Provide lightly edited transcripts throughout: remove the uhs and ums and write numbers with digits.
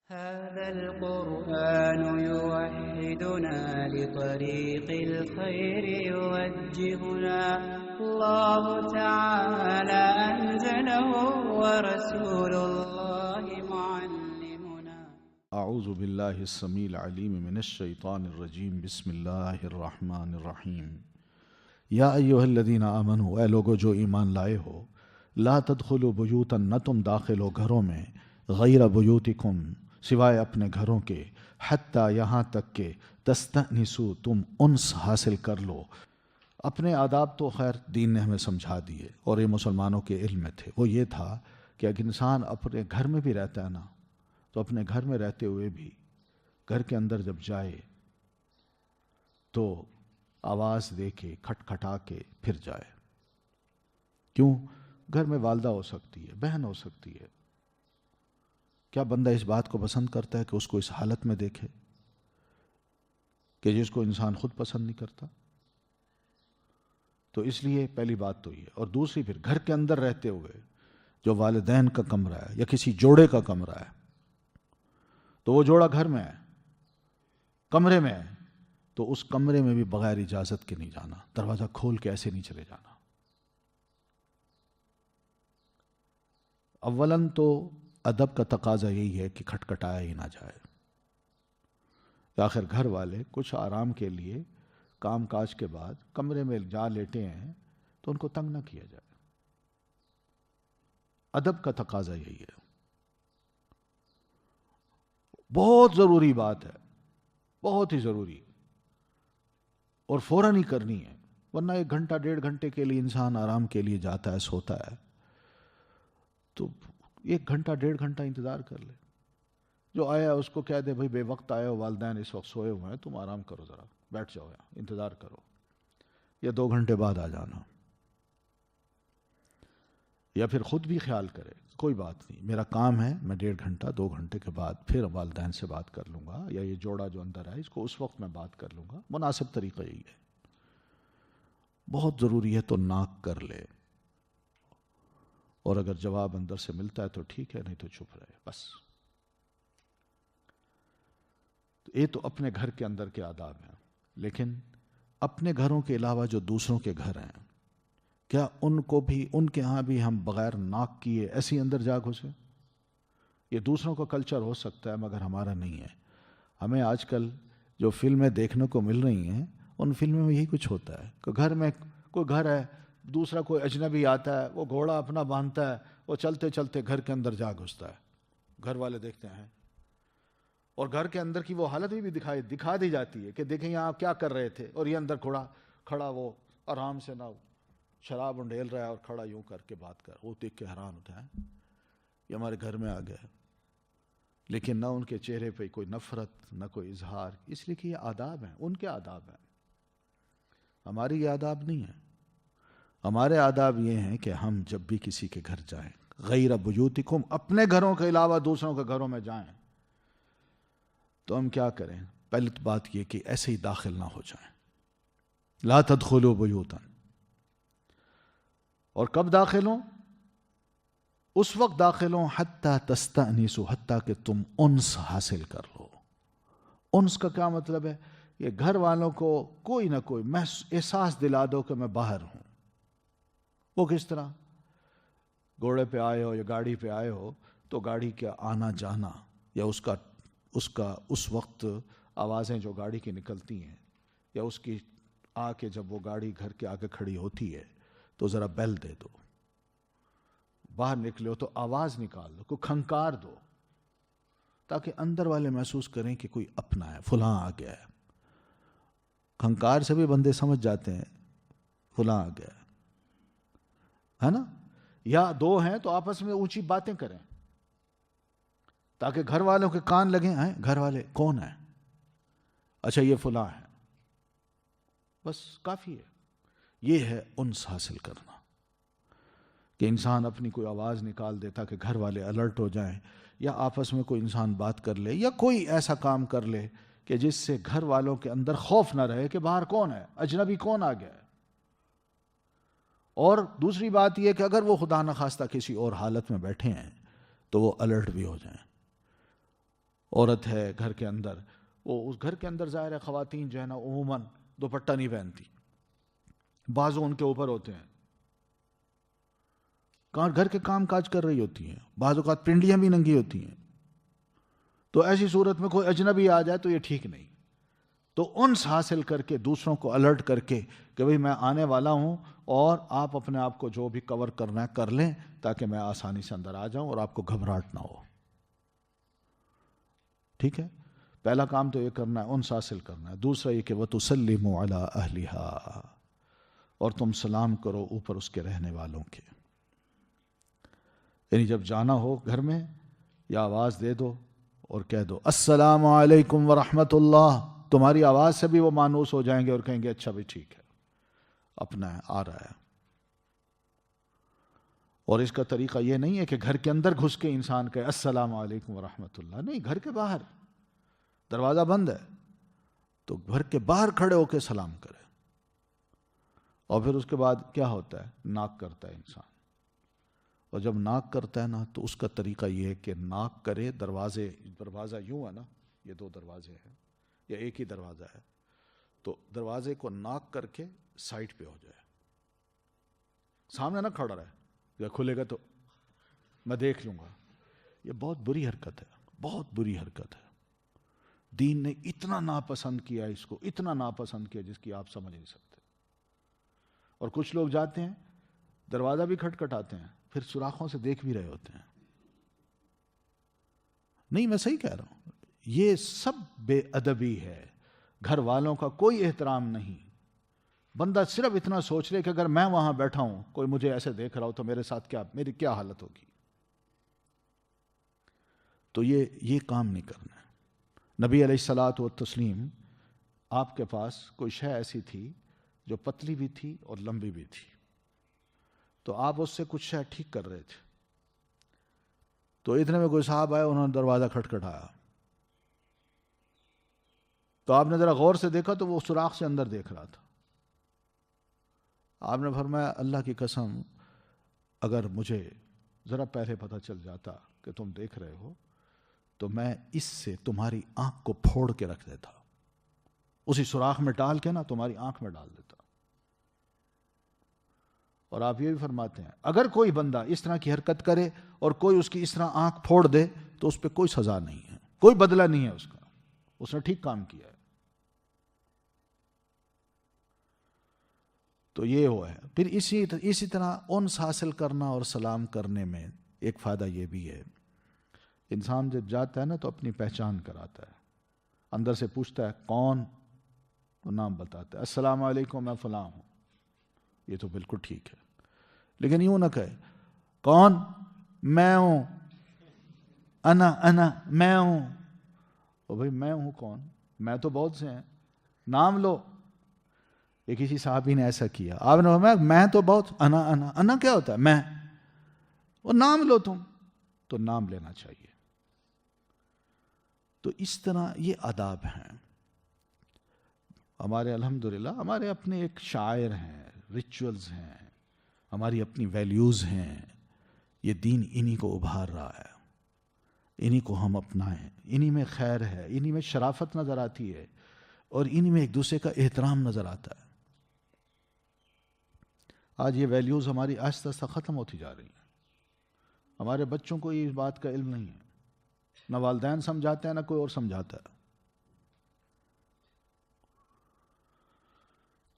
هذا القرآن يوحدنا لطريق الخير يوجهنا الله تعالى أنزله ورسول الله معلمنا. اعوذ باللہ السمیع العلیم من الشیطان الرجیم بسم اللہ الرحمن الرحیم یا ایہا الذین آمنوا، اے لوگو جو ایمان لائے ہو، لا تدخلوا بیوتا، نہ تم داخل ہو گھروں میں، غیر بیوتکم، سوائے اپنے گھروں کے، حتی یہاں تک کہ تستأنسوا، تم انس حاصل کر لو۔ اپنے آداب تو خیر دین نے ہمیں سمجھا دیے اور یہ مسلمانوں کے علم میں تھے۔ وہ یہ تھا کہ اگر انسان اپنے گھر میں بھی رہتا ہے نا، تو اپنے گھر میں رہتے ہوئے بھی گھر کے اندر جب جائے تو آواز دے کے کھٹکھٹا کے پھر جائے۔ کیوں؟ گھر میں والدہ ہو سکتی ہے، بہن ہو سکتی ہے۔ کیا بندہ اس بات کو پسند کرتا ہے کہ اس کو اس حالت میں دیکھے کہ جس کو انسان خود پسند نہیں کرتا؟ تو اس لیے پہلی بات تو یہ، اور دوسری پھر گھر کے اندر رہتے ہوئے جو والدین کا کمرہ ہے یا کسی جوڑے کا کمرہ ہے، تو وہ جوڑا گھر میں ہے، کمرے میں ہے، تو اس کمرے میں بھی بغیر اجازت کے نہیں جانا، دروازہ کھول کے ایسے نہیں چلے جانا۔ اولاً تو ادب کا تقاضا یہی ہے کہ کھٹکھٹایا ہی نہ جائے۔ آخر گھر والے کچھ آرام کے لیے کام کاج کے بعد کمرے میں جا لیٹے ہیں تو ان کو تنگ نہ کیا جائے۔ ادب کا تقاضا یہی ہے۔ بہت ضروری بات ہے، بہت ہی ضروری، اور فوراً ہی کرنی ہے، ورنہ 1 گھنٹہ 1.5 گھنٹے کے لیے انسان آرام کے لیے جاتا ہے، سوتا ہے، تو 1 گھنٹہ 1.5 گھنٹہ انتظار کر لے۔ جو آیا اس کو کہہ دے بھائی بے وقت آئے ہو، والدین اس وقت سوئے ہوئے ہیں، تم آرام کرو، ذرا بیٹھ جاؤ، انتظار کرو، یا 2 گھنٹے بعد آ جانا، یا پھر خود بھی خیال کرے کوئی بات نہیں، میرا کام ہے، میں 1.5 گھنٹہ 2 گھنٹے کے بعد پھر والدین سے بات کر لوں گا، یا یہ جوڑا جو اندر ہے اس کو اس وقت میں بات کر لوں گا۔ مناسب طریقہ یہی ہے۔ بہت ضروری ہے تو ناک کر لے، اور اگر جواب اندر سے ملتا ہے تو ٹھیک ہے، نہیں تو چپ رہے، بس۔ یہ تو اپنے گھر کے اندر کے آداب ہیں، لیکن اپنے گھروں کے علاوہ جو دوسروں کے گھر ہیں، کیا ان کو بھی، ان کے ہاں بھی ہم بغیر ناک کیے ایسے اندر جا گھسے؟ یہ دوسروں کا کلچر ہو سکتا ہے مگر ہمارا نہیں ہے۔ ہمیں آج کل جو فلمیں دیکھنے کو مل رہی ہیں، ان فلموں میں یہی کچھ ہوتا ہے کہ گھر میں کوئی گھر ہے، دوسرا کوئی اجنبی آتا ہے، وہ گھوڑا اپنا باندھتا ہے، وہ چلتے چلتے گھر کے اندر جا گھستا ہے، گھر والے دیکھتے ہیں، اور گھر کے اندر کی وہ حالت بھی دکھا دی جاتی ہے کہ دیکھیں یہاں آپ کیا کر رہے تھے، اور یہ اندر کھڑا وہ آرام سے نہ شراب انڈیل رہا ہے اور کھڑا یوں کر کے بات کر، وہ دیکھ کے حیران ہوتا ہے یہ ہمارے گھر میں آ گیا ہے۔ لیکن نہ ان کے چہرے پہ کوئی نفرت، نہ کوئی اظہار، اس لیے کہ یہ آداب ہیں، ان کے آداب ہیں، ہماری یہ آداب نہیں ہیں۔ ہمارے آداب یہ ہیں کہ ہم جب بھی کسی کے گھر جائیں، غیر بیوتکم، اپنے گھروں کے علاوہ دوسروں کے گھروں میں جائیں، تو ہم کیا کریں؟ پہلی بات یہ کہ ایسے ہی داخل نہ ہو جائیں، لا تدخلوا بیوتا۔ اور کب داخل ہوں؟ اس وقت داخل ہوں حتی تستأنسوا، حتیٰ کہ تم انس حاصل کر لو۔ انس کا کیا مطلب ہے؟ یہ گھر والوں کو کوئی نہ کوئی احساس دلا دو کہ میں باہر ہوں۔ وہ کس طرح؟ گھوڑے پہ آئے ہو یا گاڑی پہ آئے ہو تو گاڑی کا آنا جانا، یا اس وقت آوازیں جو گاڑی کی نکلتی ہیں، یا اس کی آ کے جب وہ گاڑی گھر کے آگے کھڑی ہوتی ہے تو ذرا بیل دے دو، باہر نکلے ہو تو آواز نکال دو، کوئی کھنکار دو، تاکہ اندر والے محسوس کریں کہ کوئی اپنا ہے، فلاں آ گیا ہے۔ کھنکار سے بھی بندے سمجھ جاتے ہیں فلاں آ گیا ہے نا؟ یا 2 ہیں تو آپس میں اونچی باتیں کریں تاکہ گھر والوں کے کان لگیں، ہیں گھر والے کون ہیں؟ اچھا یہ فلاں ہے، بس کافی ہے۔ یہ ہے انس حاصل کرنا، کہ انسان اپنی کوئی آواز نکال دے تاکہ گھر والے الرٹ ہو جائیں، یا آپس میں کوئی انسان بات کر لے، یا کوئی ایسا کام کر لے کہ جس سے گھر والوں کے اندر خوف نہ رہے کہ باہر کون ہے، اجنبی کون آ گیا ہے۔ اور دوسری بات یہ کہ اگر وہ خدا نخواستہ کسی اور حالت میں بیٹھے ہیں تو وہ الرٹ بھی ہو جائیں۔ عورت ہے گھر کے اندر، وہ اس گھر کے اندر ظاہر ہے خواتین جو ہے نا عموماً دوپٹہ نہیں پہنتی، بازو ان کے اوپر ہوتے ہیں، گھر کے کام کاج کر رہی ہوتی ہیں، بعض اوقات پنڈلیاں بھی ننگی ہوتی ہیں. تو ایسی صورت میں کوئی اجنبی آ جائے تو یہ ٹھیک نہیں. تو انس حاصل کر کے دوسروں کو الرٹ کر کے کہ بھئی میں آنے والا ہوں اور آپ اپنے آپ کو جو بھی کور کرنا ہے کر لیں تاکہ میں آسانی سے اندر آ جاؤں اور آپ کو گھبراہٹ نہ ہو. ٹھیک ہے، پہلا کام تو یہ کرنا ہے، انس حاصل کرنا ہے. دوسرا یہ کہ وَتُسَلِّمُوا عَلَىٰ أَهْلِهَا، اور تم سلام کرو اوپر اس کے رہنے والوں کے. یعنی جب جانا ہو گھر میں یا آواز دے دو اور کہہ دو السلام علیکم ورحمۃ اللہ، تمہاری آواز سے بھی وہ مانوس ہو جائیں گے اور کہیں گے اچھا بھی ٹھیک ہے، اپنا ہے، آ رہا ہے. اور اس کا طریقہ یہ نہیں ہے کہ گھر کے اندر گھس کے انسان کہے السلام علیکم ورحمۃ اللہ، نہیں، گھر کے باہر دروازہ بند ہے تو گھر کے باہر کھڑے ہو کے سلام کرے. اور پھر اس کے بعد کیا ہوتا ہے، ناک کرتا ہے انسان. اور جب ناک کرتا ہے نا تو اس کا طریقہ یہ ہے کہ ناک کرے، دروازہ یوں ہے نا، یہ دو دروازے ہیں یا ایک ہی دروازہ ہے، تو دروازے کو ناک کر کے سائڈ پہ ہو جائے، سامنے نہ کھڑا رہے، یا کھلے گا تو میں دیکھ لوں گا. یہ بہت بری حرکت ہے، بہت بری حرکت ہے. دین نے اتنا ناپسند کیا اس کو، اتنا ناپسند کیا جس کی آپ سمجھ نہیں سکتے. اور کچھ لوگ جاتے ہیں دروازہ بھی کھٹکھٹاتے ہیں، پھر سوراخوں سے دیکھ بھی رہے ہوتے ہیں. نہیں، میں صحیح کہہ رہا ہوں، یہ سب بے ادبی ہے، گھر والوں کا کوئی احترام نہیں. بندہ صرف اتنا سوچ لے کہ اگر میں وہاں بیٹھا ہوں کوئی مجھے ایسے دیکھ رہا ہو تو میرے ساتھ میری کیا حالت ہوگی. تو یہ کام نہیں کرنا ہے. نبی علیہ الصلاۃ والتسلیم، آپ کے پاس کوئی شے ایسی تھی جو پتلی بھی تھی اور لمبی بھی تھی، تو آپ اس سے کچھ شے ٹھیک کر رہے تھے. تو اتنے میں کوئی صاحب آئے، انہوں نے دروازہ کھٹکھٹایا، تو آپ نے ذرا غور سے دیکھا تو وہ سوراخ سے اندر دیکھ رہا تھا. آپ نے فرمایا اللہ کی قسم اگر مجھے ذرا پہلے پتہ چل جاتا کہ تم دیکھ رہے ہو تو میں اس سے تمہاری آنکھ کو پھوڑ کے رکھ دیتا، اسی سوراخ میں ڈال کے نا تمہاری آنکھ میں ڈال دیتا. اور آپ یہ بھی فرماتے ہیں اگر کوئی بندہ اس طرح کی حرکت کرے اور کوئی اس کی اس طرح آنکھ پھوڑ دے تو اس پہ کوئی سزا نہیں ہے، کوئی بدلہ نہیں ہے اس کا، اس نے ٹھیک کام کیا ہے. تو یہ ہوا ہے. پھر اسی طرح انس حاصل کرنا اور سلام کرنے میں ایک فائدہ یہ بھی ہے، انسان جب جاتا ہے نا تو اپنی پہچان کراتا ہے، اندر سے پوچھتا ہے کون، تو نام بتاتا ہے السلام علیکم میں فلاں ہوں، یہ تو بالکل ٹھیک ہے. لیکن یوں نہ کہے کون، میں ہوں، انا میں ہوں. اور بھائی میں ہوں کون، میں تو بہت سے ہیں، نام لو. ایک کسی صحابی نے ایسا کیا، آپ نے فرمایا میں تو بہت، انا کیا ہوتا ہے، میں، اور نام لو تم، تو نام لینا چاہیے. تو اس طرح یہ آداب ہیں ہمارے. الحمدللہ ہمارے اپنے ایک شاعر ہیں، ریچولز ہیں، ہماری اپنی ویلیوز ہیں. یہ دین انہی کو ابھار رہا ہے، انہی کو ہم اپنائیں، انہی میں خیر ہے، انہی میں شرافت نظر آتی ہے، اور انہی میں ایک دوسرے کا احترام نظر آتا ہے. آج یہ ویلیوز ہماری آہستہ آہستہ ختم ہوتی جا رہی ہیں. ہمارے بچوں کو اس بات کا علم نہیں ہے، نہ والدین سمجھاتے ہیں نہ کوئی اور سمجھاتا ہے.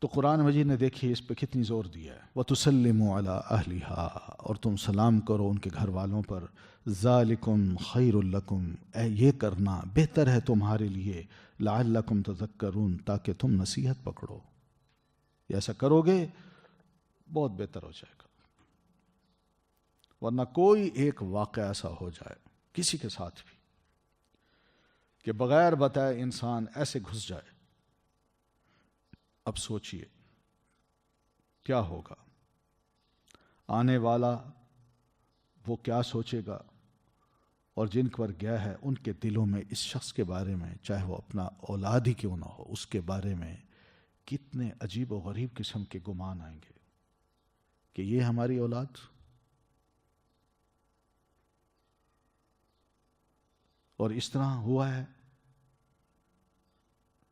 تو قرآن مجید نے دیکھیے اس پہ کتنی زور دیا ہے، وَتُسَلِّمُوا عَلَىٰ أَهْلِهَا، اور تم سلام کرو ان کے گھر والوں پر. ذَلِكُمْ خَيْرٌ لَكُمْ، یہ کرنا بہتر ہے تمہارے لیے، لَعَلَّكُمْ تَذَكَّرُونَ، تاکہ تم نصیحت پکڑو. ایسا کرو گے بہت بہتر ہو جائے گا. ورنہ کوئی ایک واقعہ ایسا ہو جائے کسی کے ساتھ بھی کہ بغیر بتائے انسان ایسے گھس جائے، اب سوچئے کیا ہوگا، آنے والا وہ کیا سوچے گا، اور جن پر گیا ہے ان کے دلوں میں اس شخص کے بارے میں، چاہے وہ اپنا اولاد ہی کیوں نہ ہو، اس کے بارے میں کتنے عجیب و غریب قسم کے گمان آئیں گے کہ یہ ہماری اولاد. اور اس طرح ہوا ہے،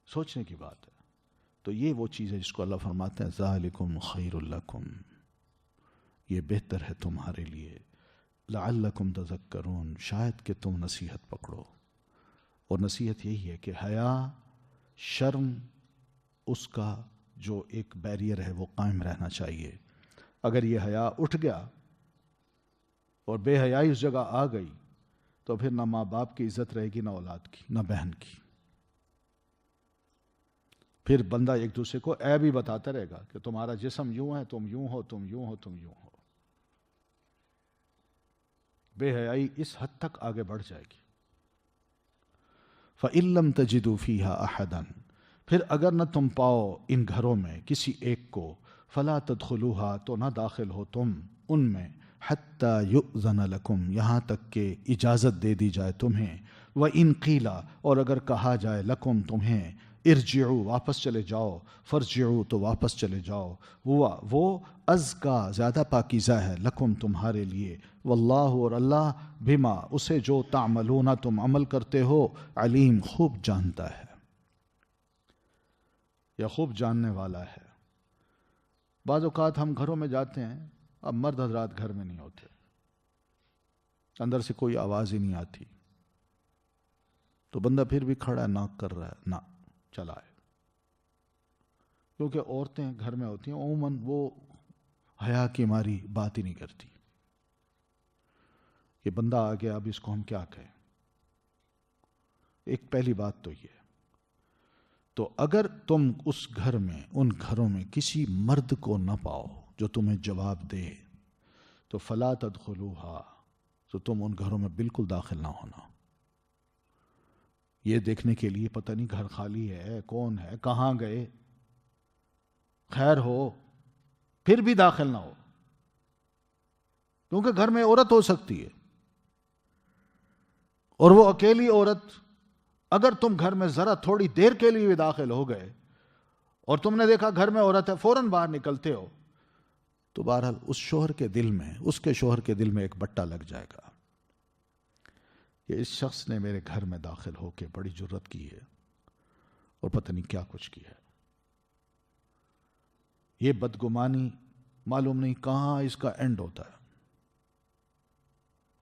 سوچنے کی بات ہے۔ تو یہ وہ چیز ہے جس کو اللہ فرماتے ہیں ذالکم خیر لکم، یہ بہتر ہے تمہارے لیے، لعلکم تذکرون، شاید کہ تم نصیحت پکڑو۔ اور نصیحت یہی ہے کہ حیا، شرم، اس کا جو ایک بیریئر ہے وہ قائم رہنا چاہیے۔ اگر یہ حیا اٹھ گیا اور بے حیائی اس جگہ آ گئی تو پھر نہ ماں باپ کی عزت رہے گی، نہ اولاد کی، نہ بہن کی۔ پھر بندہ ایک دوسرے کو عیب ہی بتاتا رہے گا کہ تمہارا جسم یوں ہے، تم یوں ہو، تم یوں ہو، تم یوں ہو۔ بے حیائی اس حد تک آگے بڑھ جائے گی۔ فَإِن لَّمْ تَجِدُوا فِيهَا أَحَدًا، پھر اگر نہ تم پاؤ ان گھروں میں کسی ایک کو، فَلَا تَدْخُلُوهَا، تو نہ داخل ہو تم ان میں، حَتَّى يُؤْذَنَ لَكُمْ، یہاں تک کہ اجازت دے دی جائے تمہیں، وَإِن قِيلَ، اور اگر کہا جائے لَكُمْ تمہیں، ارجعوا، واپس چلے جاؤ، فرجعوا، تو واپس چلے جاؤ، ہوا وہ ازکا، زیادہ پاکیزہ ہے، لکم، تمہارے لیے، واللہ، اور اللہ، بما، اسے جو تعملون، تم عمل کرتے ہو، علیم، خوب جانتا ہے یا خوب جاننے والا ہے۔ بعض اوقات ہم گھروں میں جاتے ہیں، اب مرد حضرات گھر میں نہیں ہوتے، اندر سے کوئی آواز ہی نہیں آتی، تو بندہ پھر بھی کھڑا ہے، ناک کر رہا ہے، نہ چلا ہے، کیونکہ عورتیں گھر میں ہوتی ہیں عموماً وہ حیا کی ماری بات ہی نہیں کرتی کہ بندہ آ گیا، اب اس کو ہم کیا کہیں۔ ایک پہلی بات تو یہ، تو اگر تم اس گھر میں، ان گھروں میں کسی مرد کو نہ پاؤ جو تمہیں جواب دے، تو فلا تدخلوها، تو تم ان گھروں میں بالکل داخل نہ ہونا، یہ دیکھنے کے لیے پتہ نہیں گھر خالی ہے، کون ہے، کہاں گئے، خیر ہو، پھر بھی داخل نہ ہو، کیونکہ گھر میں عورت ہو سکتی ہے، اور وہ اکیلی عورت، اگر تم گھر میں ذرا تھوڑی دیر کے لیے بھی داخل ہو گئے اور تم نے دیکھا گھر میں عورت ہے، فوراً باہر نکلتے ہو، تو بہرحال اس شوہر کے دل میں، اس کے شوہر کے دل میں ایک بٹا لگ جائے گا کہ اس شخص نے میرے گھر میں داخل ہو کے بڑی جرت کی ہے اور پتہ نہیں کیا کچھ کیا ہے۔ یہ بدگمانی معلوم نہیں کہاں اس کا اینڈ ہوتا ہے۔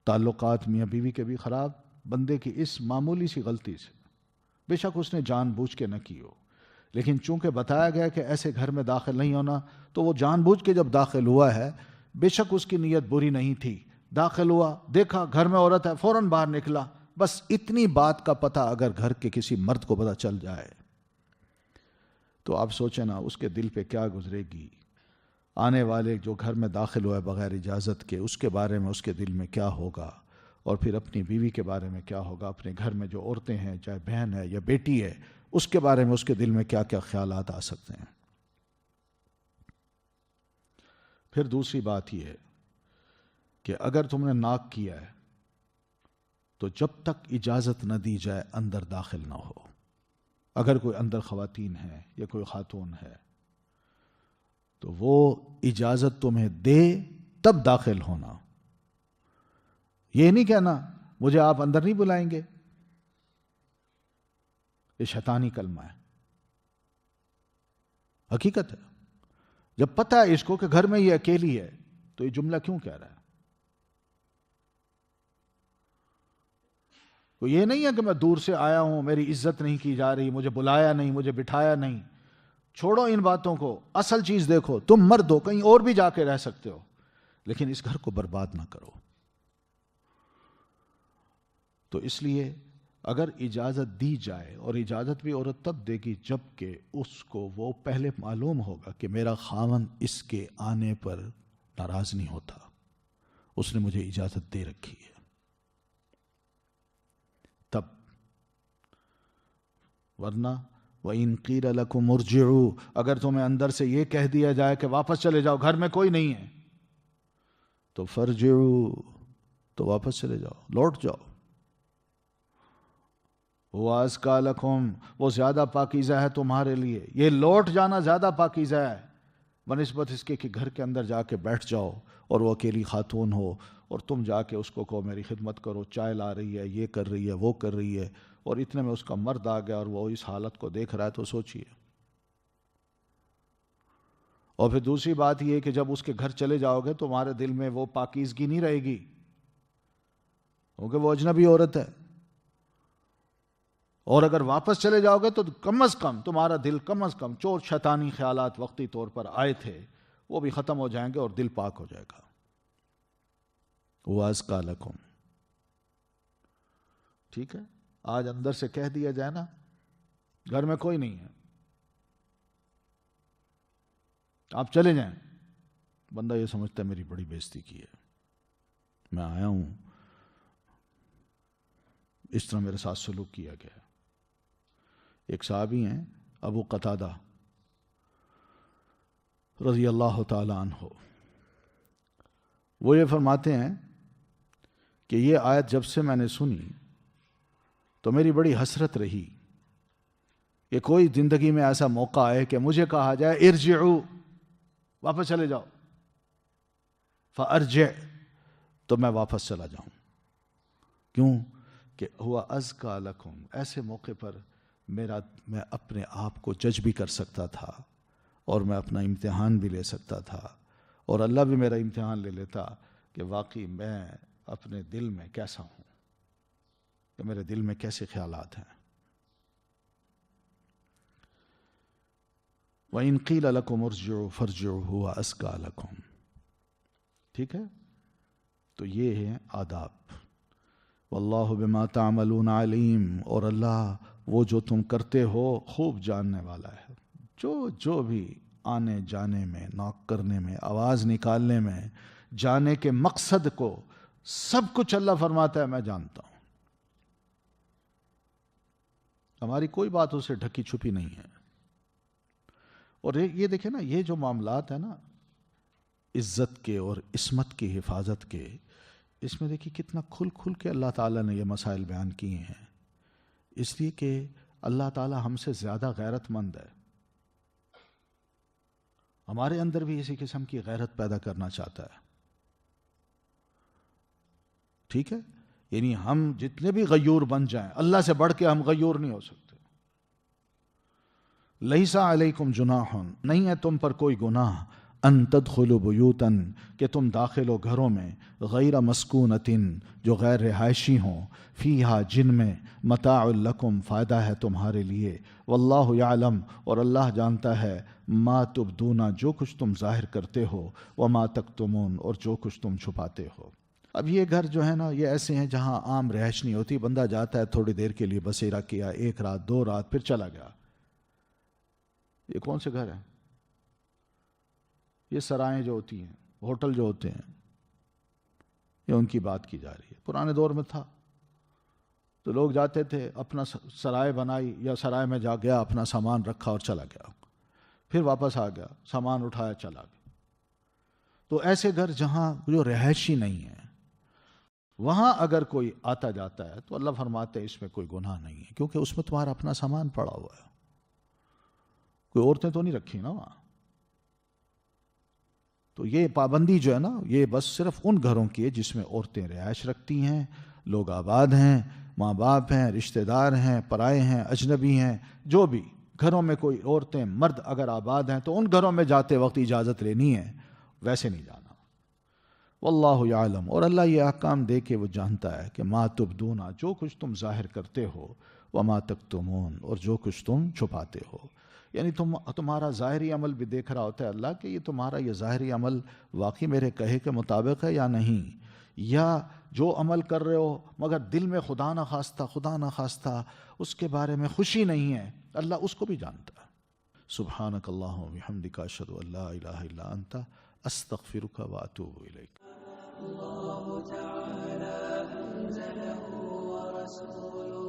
تعلقات میاں بیوی کے بھی خراب بندے کی اس معمولی سی غلطی سے، بے شک اس نے جان بوجھ کے نہ کی ہو، لیکن چونکہ بتایا گیا کہ ایسے گھر میں داخل نہیں ہونا، تو وہ جان بوجھ کے جب داخل ہوا ہے، بے شک اس کی نیت بری نہیں تھی، داخل ہوا، دیکھا گھر میں عورت ہے، فوراً باہر نکلا، بس اتنی بات کا پتہ اگر گھر کے کسی مرد کو پتہ چل جائے تو آپ سوچیں نا اس کے دل پہ کیا گزرے گی، آنے والے جو گھر میں داخل ہوا ہے بغیر اجازت کے، اس کے بارے میں اس کے دل میں کیا ہوگا، اور پھر اپنی بیوی کے بارے میں کیا ہوگا، اپنے گھر میں جو عورتیں ہیں، چاہے بہن ہے یا بیٹی ہے، اس کے بارے میں اس کے دل میں کیا کیا خیالات آ سکتے ہیں۔ پھر دوسری بات یہ ہے کہ اگر تم نے ناک کیا ہے تو جب تک اجازت نہ دی جائے اندر داخل نہ ہو۔ اگر کوئی اندر خواتین ہے یا کوئی خاتون ہے تو وہ اجازت تمہیں دے تب داخل ہونا، یہ نہیں کہنا مجھے آپ اندر نہیں بلائیں گے، یہ شیطانی کلمہ ہے، حقیقت ہے۔ جب پتہ ہے اس کو کہ گھر میں یہ اکیلی ہے تو یہ جملہ کیوں کہہ رہا ہے؟ تو یہ نہیں ہے کہ میں دور سے آیا ہوں، میری عزت نہیں کی جا رہی، مجھے بلایا نہیں، مجھے بٹھایا نہیں۔ چھوڑو ان باتوں کو، اصل چیز دیکھو، تم مرد ہو، کہیں اور بھی جا کے رہ سکتے ہو، لیکن اس گھر کو برباد نہ کرو۔ تو اس لیے اگر اجازت دی جائے، اور اجازت بھی عورت تب دے گی جب کہ اس کو وہ پہلے معلوم ہوگا کہ میرا خاوند اس کے آنے پر ناراض نہیں ہوتا، اس نے مجھے اجازت دے رکھی ہے، تب۔ ورنہ وَإِن قِيلَ لَكُمْ ارْجِعُوا، اگر تمہیں اندر سے یہ کہہ دیا جائے کہ واپس چلے جاؤ، گھر میں کوئی نہیں ہے، تو فَارْجِعُوا، تو واپس چلے جاؤ، لوٹ جاؤ۔ وَأَزْكَىٰ لَكُمْ، وہ زیادہ پاکیزہ ہے تمہارے لیے، یہ لوٹ جانا زیادہ پاکیزہ ہے، بنسبت اس کے کہ گھر کے اندر جا کے بیٹھ جاؤ اور وہ اکیلی خاتون ہو اور تم جا کے اس کو کہو میری خدمت کرو، چائے لا رہی ہے، یہ کر رہی ہے، وہ کر رہی ہے، اور اتنے میں اس کا مرد آ گیا اور وہ اس حالت کو دیکھ رہا ہے، تو سوچئے۔ اور پھر دوسری بات یہ کہ جب اس کے گھر چلے جاؤ گے تو تمہارے دل میں وہ پاکیزگی نہیں رہے گی، کیونکہ وہ اجنبی عورت ہے، اور اگر واپس چلے جاؤ گے تو کم از کم تمہارا دل کم از کم چور شیطانی خیالات وقتی طور پر آئے تھے وہ بھی ختم ہو جائیں گے اور دل پاک ہو جائے گا۔ وَأَزْكَىٰ لَكُمْ، ٹھیک ہے؟ آج اندر سے کہہ دیا جائے نا گھر میں کوئی نہیں ہے، آپ چلے جائیں، بندہ یہ سمجھتا ہے میری بڑی بے عزتی کی ہے، میں آیا ہوں اس طرح میرے ساتھ سلوک کیا گیا۔ ایک صحابی ہیں ابو قتادہ رضی اللہ تعالی عنہ، وہ یہ فرماتے ہیں کہ یہ آیت جب سے میں نے سنی تو میری بڑی حسرت رہی کہ کوئی زندگی میں ایسا موقع آئے کہ مجھے کہا جائے ارجعوا، واپس چلے جاؤ، فارجع، تو میں واپس چلا جاؤں۔ کیوں؟ کہ ہوا ازکا لکم، ایسے موقع پر میں اپنے آپ کو جج بھی کر سکتا تھا اور میں اپنا امتحان بھی لے سکتا تھا، اور اللہ بھی میرا امتحان لے لیتا کہ واقعی میں اپنے دل میں کیسا ہوں، کہ میرے دل میں کیسے خیالات ہیں۔ وَإِن قِيلَ لَكُمُ ارْجِعُوا فَارْجِعُوا هُوَ أَزْكَىٰ لَكُمْ، ٹھیک ہے؟ تو یہ ہے آداب۔ وَاللَّهُ بِمَا تَعْمَلُونَ عَلِيمٌ، اور اللہ وہ جو تم کرتے ہو خوب جاننے والا ہے، جو بھی آنے جانے میں، ناک کرنے میں، آواز نکالنے میں، جانے کے مقصد کو، سب کچھ اللہ فرماتا ہے میں جانتا ہوں۔ ہماری کوئی بات اسے ڈھکی چھپی نہیں ہے۔ اور یہ دیکھیں نا، یہ جو معاملات ہیں نا عزت کے اور عصمت کی حفاظت کے، اس میں دیکھیے کتنا کھل کھل کے اللہ تعالیٰ نے یہ مسائل بیان کیے ہیں، اس لیے کہ اللہ تعالیٰ ہم سے زیادہ غیرت مند ہے، ہمارے اندر بھی اسی قسم کی غیرت پیدا کرنا چاہتا ہے، ٹھیک ہے؟ یعنی ہم جتنے بھی غیور بن جائیں، اللہ سے بڑھ کے ہم غیور نہیں ہو سکتے۔ لیس علیکم جناح، نہیں ہے تم پر کوئی گناہ، ان تدخلوا بیوتا، کہ تم داخل ہو گھروں میں، غیر مسکونۃ، جو غیر رہائشی ہوں، فیہا، جن میں، متاع لکم، فائدہ ہے تمہارے لیے، واللہ یعلم، اور اللہ جانتا ہے، ما تبدون، جو کچھ تم ظاہر کرتے ہو، وما تکتمون، اور جو کچھ تم چھپاتے ہو۔ اب یہ گھر جو ہے نا یہ ایسے ہیں جہاں عام رہائش نہیں ہوتی، بندہ جاتا ہے تھوڑی دیر کے لیے بسیرا کیا، 1 رات 2 رات، پھر چلا گیا۔ یہ کون سے گھر ہیں؟ یہ سرائیں جو ہوتی ہیں، ہوٹل جو ہوتے ہیں، یہ ان کی بات کی جا رہی ہے۔ پرانے دور میں تھا تو لوگ جاتے تھے، اپنا سرائے بنائی یا سرائے میں جا گیا، اپنا سامان رکھا اور چلا گیا، پھر واپس آ گیا، سامان اٹھایا چلا گیا۔ تو ایسے گھر جہاں جو رہائشی نہیں ہے، وہاں اگر کوئی آتا جاتا ہے تو اللہ فرماتے ہیں اس میں کوئی گناہ نہیں ہے، کیونکہ اس میں تمہارا اپنا سامان پڑا ہوا ہے، کوئی عورتیں تو نہیں رکھی نا وہاں۔ تو یہ پابندی جو ہے نا یہ بس صرف ان گھروں کی ہے جس میں عورتیں رہائش رکھتی ہیں، لوگ آباد ہیں، ماں باپ ہیں، رشتہ دار ہیں، پرائے ہیں، اجنبی ہیں، جو بھی گھروں میں کوئی عورتیں مرد اگر آباد ہیں تو ان گھروں میں جاتے وقت اجازت لینی ہے، ویسے نہیں جانا۔ واللہ یعلم، اور اللہ یہ احکام دے کے وہ جانتا ہے کہ ما تبدون، جو کچھ تم ظاہر کرتے ہو، وما تکتمون، اور جو کچھ تم چھپاتے ہو۔ یعنی تمہارا ظاہری عمل بھی دیکھ رہا ہوتا ہے اللہ کہ یہ تمہارا یہ ظاہری عمل واقعی میرے کہے کے مطابق ہے یا نہیں، یا جو عمل کر رہے ہو مگر دل میں خدا نہ خواستہ اس کے بارے میں خوشی نہیں ہے، اللہ اس کو بھی جانتا ہے۔ سبحانک اللہم و بحمدک، اشہد ان لا الہ الا انت، استغفرک و اتوب الیک۔ اللہ تعالی انزلہ ورسولہ